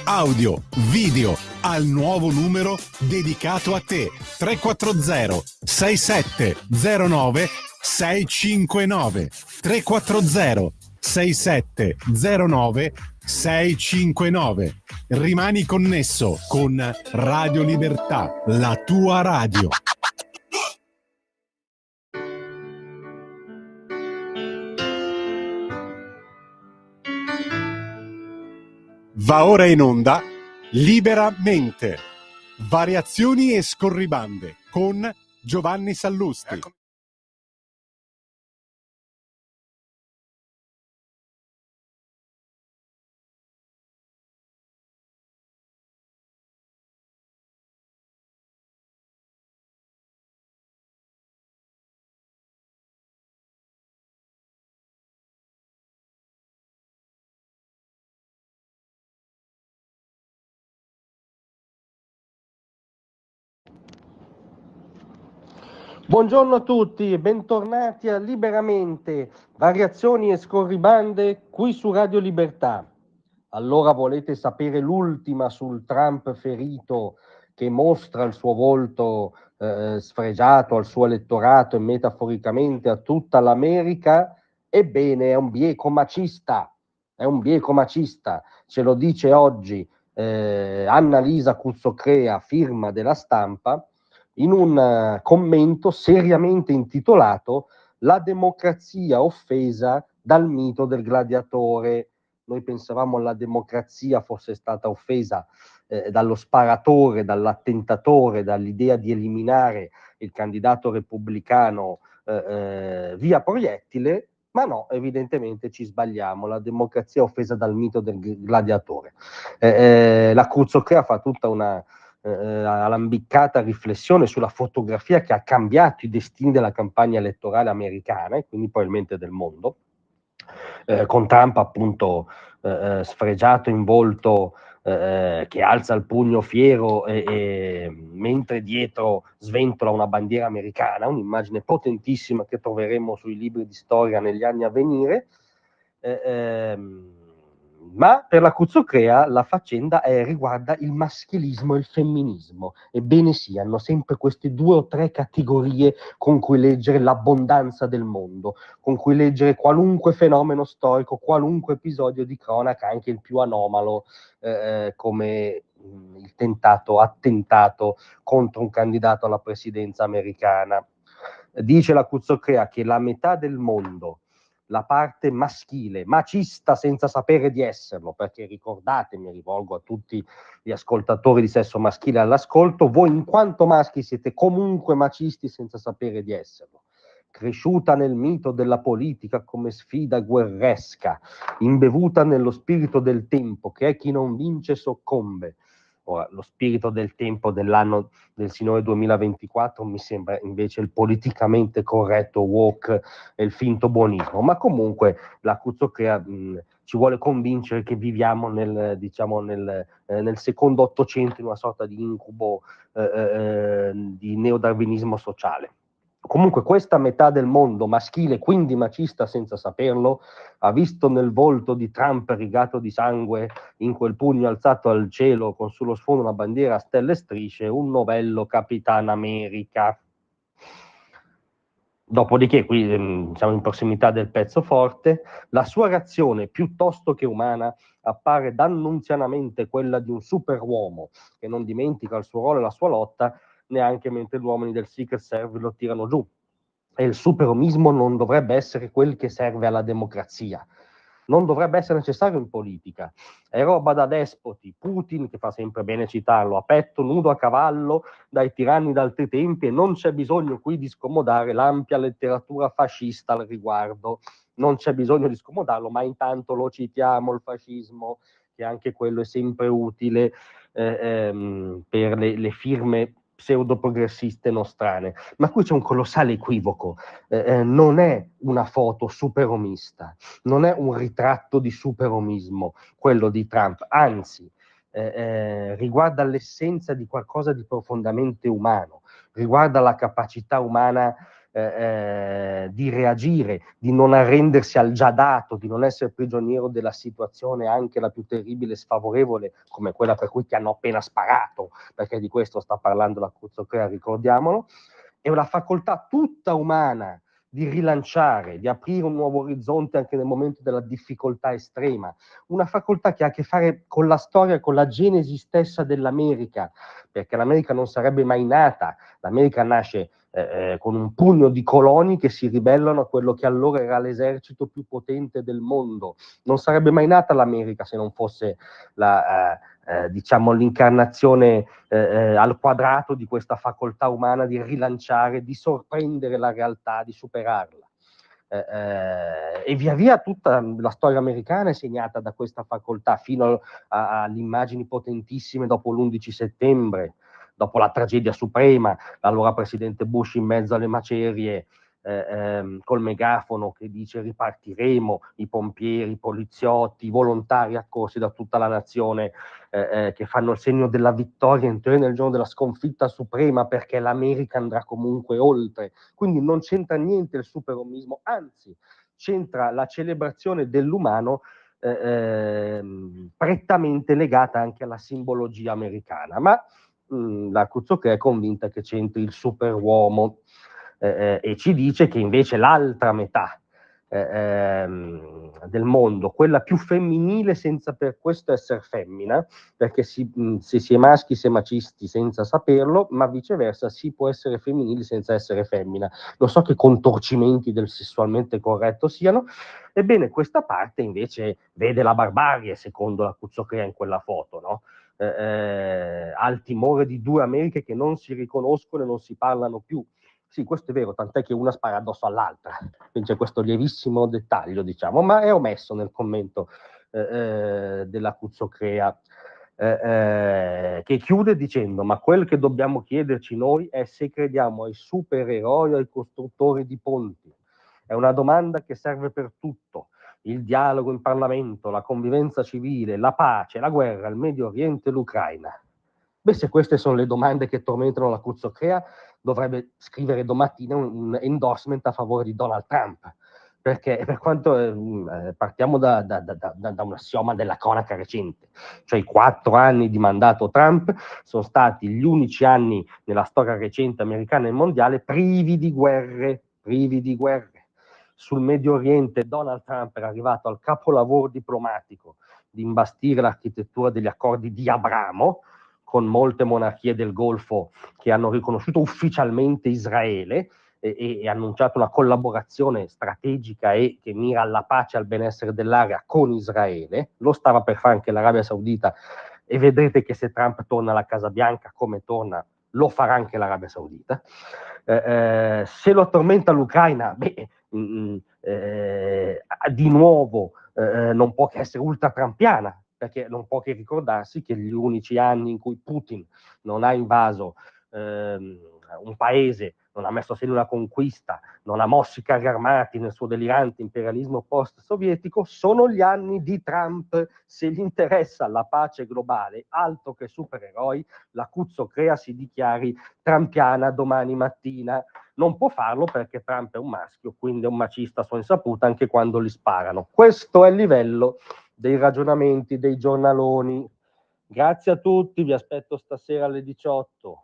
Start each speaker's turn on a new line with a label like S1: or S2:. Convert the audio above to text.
S1: audio, video al nuovo numero dedicato a te. 340 6709 659 340 6709 659. Rimani connesso con Radio Libertà, la tua radio. Va ora in onda Liberamente, variazioni e scorribande con Giovanni Sallusti.
S2: Buongiorno a tutti e bentornati a Liberamente, variazioni e scorribande qui su Radio Libertà. Allora volete sapere l'ultima sul Trump ferito che mostra il suo volto sfregiato al suo elettorato e metaforicamente a tutta l'America? Ebbene, è un bieco macista, ce lo dice oggi Annalisa Cuzzocrea, firma della Stampa, in un commento seriamente intitolato "La democrazia offesa dal mito del gladiatore". Noi pensavamo la democrazia fosse stata offesa dallo sparatore, dall'attentatore, dall'idea di eliminare il candidato repubblicano via proiettile, ma no, evidentemente ci sbagliamo. La democrazia è offesa dal mito del gladiatore. La Cuzzocrea fa tutta una alambiccata riflessione sulla fotografia che ha cambiato i destini della campagna elettorale americana e quindi probabilmente del mondo, con Trump appunto sfregiato in volto, che alza il pugno fiero mentre dietro sventola una bandiera americana, un'immagine potentissima che troveremo sui libri di storia negli anni a venire. Ma per la Cuzzocrea la faccenda riguarda il maschilismo e il femminismo. Ebbene sì, hanno sempre queste 2 o 3 categorie con cui leggere l'abbondanza del mondo, con cui leggere qualunque fenomeno storico, qualunque episodio di cronaca, anche il più anomalo, come il tentato attentato contro un candidato alla presidenza americana. Dice la Cuzzocrea che la metà del mondo, la parte maschile, macista senza sapere di esserlo, perché ricordate, mi rivolgo a tutti gli ascoltatori di sesso maschile all'ascolto, voi in quanto maschi siete comunque macisti senza sapere di esserlo. Cresciuta nel mito della politica come sfida guerresca, imbevuta nello spirito del tempo, che è chi non vince soccombe. Ora, lo spirito del tempo dell'anno del Signore 2024 mi sembra invece il politicamente corretto woke e il finto buonismo, ma comunque la Cuzzocrea ci vuole convincere che viviamo nel secondo Ottocento, in una sorta di incubo di neodarwinismo sociale. Comunque questa metà del mondo maschile, quindi macista senza saperlo, ha visto nel volto di Trump rigato di sangue, in quel pugno alzato al cielo con sullo sfondo una bandiera a stelle e strisce, un novello Capitan America. Dopodiché, qui siamo in prossimità del pezzo forte, la sua reazione, piuttosto che umana, appare dannunzianamente quella di un superuomo che non dimentica il suo ruolo e la sua lotta, neanche mentre gli uomini del Secret Service lo tirano giù. E il superomismo non dovrebbe essere quel che serve alla democrazia. Non dovrebbe essere necessario in politica. È roba da despoti. Putin, che fa sempre bene citarlo, a petto nudo a cavallo dai tiranni d'altri tempi, e non c'è bisogno qui di scomodare l'ampia letteratura fascista al riguardo. Non c'è bisogno di scomodarlo, ma intanto lo citiamo, il fascismo, che anche quello è sempre utile per le firme pseudo-progressiste nostrane. Ma qui c'è un colossale equivoco. Non è una foto superomista, non è un ritratto di superomismo quello di Trump, anzi riguarda l'essenza di qualcosa di profondamente umano, riguarda la capacità umana di reagire, di non arrendersi al già dato, di non essere prigioniero della situazione, anche la più terribile e sfavorevole, come quella per cui ti hanno appena sparato, perché di questo sta parlando la Cuzzocrea, ricordiamolo. È una facoltà tutta umana di rilanciare, di aprire un nuovo orizzonte anche nel momento della difficoltà estrema, una facoltà che ha a che fare con la storia, con la genesi stessa dell'America, perché l'America non sarebbe mai nata, l'America nasce con un pugno di coloni che si ribellano a quello che allora era l'esercito più potente del mondo. Non sarebbe mai nata l'America se non fosse diciamo l'incarnazione al quadrato di questa facoltà umana di rilanciare, di sorprendere la realtà, di superarla. E via via tutta la storia americana è segnata da questa facoltà, fino alle immagini potentissime dopo l'11 settembre, dopo la tragedia suprema, l'allora presidente Bush in mezzo alle macerie, col megafono che dice ripartiremo, i pompieri, i poliziotti, i volontari accorsi da tutta la nazione che fanno il segno della vittoria in teoria nel giorno della sconfitta suprema, perché l'America andrà comunque oltre. Quindi non c'entra niente il superomismo, anzi c'entra la celebrazione dell'umano prettamente legata anche alla simbologia americana. Ma la Cuzzocrea è convinta che c'entri il superuomo e ci dice che invece l'altra metà del mondo, quella più femminile senza per questo essere femmina, perché se si è maschi si è macisti senza saperlo, ma viceversa si può essere femminili senza essere femmina. Non so che contorcimenti del sessualmente corretto siano. Ebbene, questa parte invece vede la barbarie, secondo la Cuzzocrea in quella foto, no? Al timore di due Americhe che non si riconoscono e non si parlano più. Sì, questo è vero, tant'è che una spara addosso all'altra, quindi c'è questo lievissimo dettaglio, diciamo, ma è omesso nel commento della Cuzzocrea, che chiude dicendo: ma quel che dobbiamo chiederci noi è se crediamo ai supereroi o ai costruttori di ponti. È una domanda che serve per tutto: il dialogo in Parlamento, la convivenza civile, la pace, la guerra, il Medio Oriente e l'Ucraina. Beh, se queste sono le domande che tormentano la Cuzzocrea, dovrebbe scrivere domattina un endorsement a favore di Donald Trump, perché per quanto partiamo da un assioma della cronaca recente, cioè i 4 anni di mandato Trump sono stati gli unici anni nella storia recente americana e mondiale privi di guerre. Sul Medio Oriente Donald Trump era arrivato al capolavoro diplomatico di imbastire l'architettura degli accordi di Abramo, con molte monarchie del Golfo che hanno riconosciuto ufficialmente Israele e annunciato una collaborazione strategica e che mira alla pace e al benessere dell'area con Israele. Lo stava per fare anche l'Arabia Saudita e vedrete che se Trump torna alla Casa Bianca, come torna, lo farà anche l'Arabia Saudita. Se lo tormenta l'Ucraina, di nuovo non può che essere ultra-trampiana, perché non può che ricordarsi che gli unici anni in cui Putin non ha invaso un paese, non ha messo a segno una conquista, non ha mosso i carri armati nel suo delirante imperialismo post-sovietico, sono gli anni di Trump. Se gli interessa la pace globale, altro che supereroi, la Cuzzocrea si dichiari trampiana domani mattina. Non può farlo perché Trump è un maschio, quindi è un macista a sua insaputa anche quando gli sparano. Questo è il livello dei ragionamenti dei giornaloni. Grazie a tutti, vi aspetto stasera alle 18.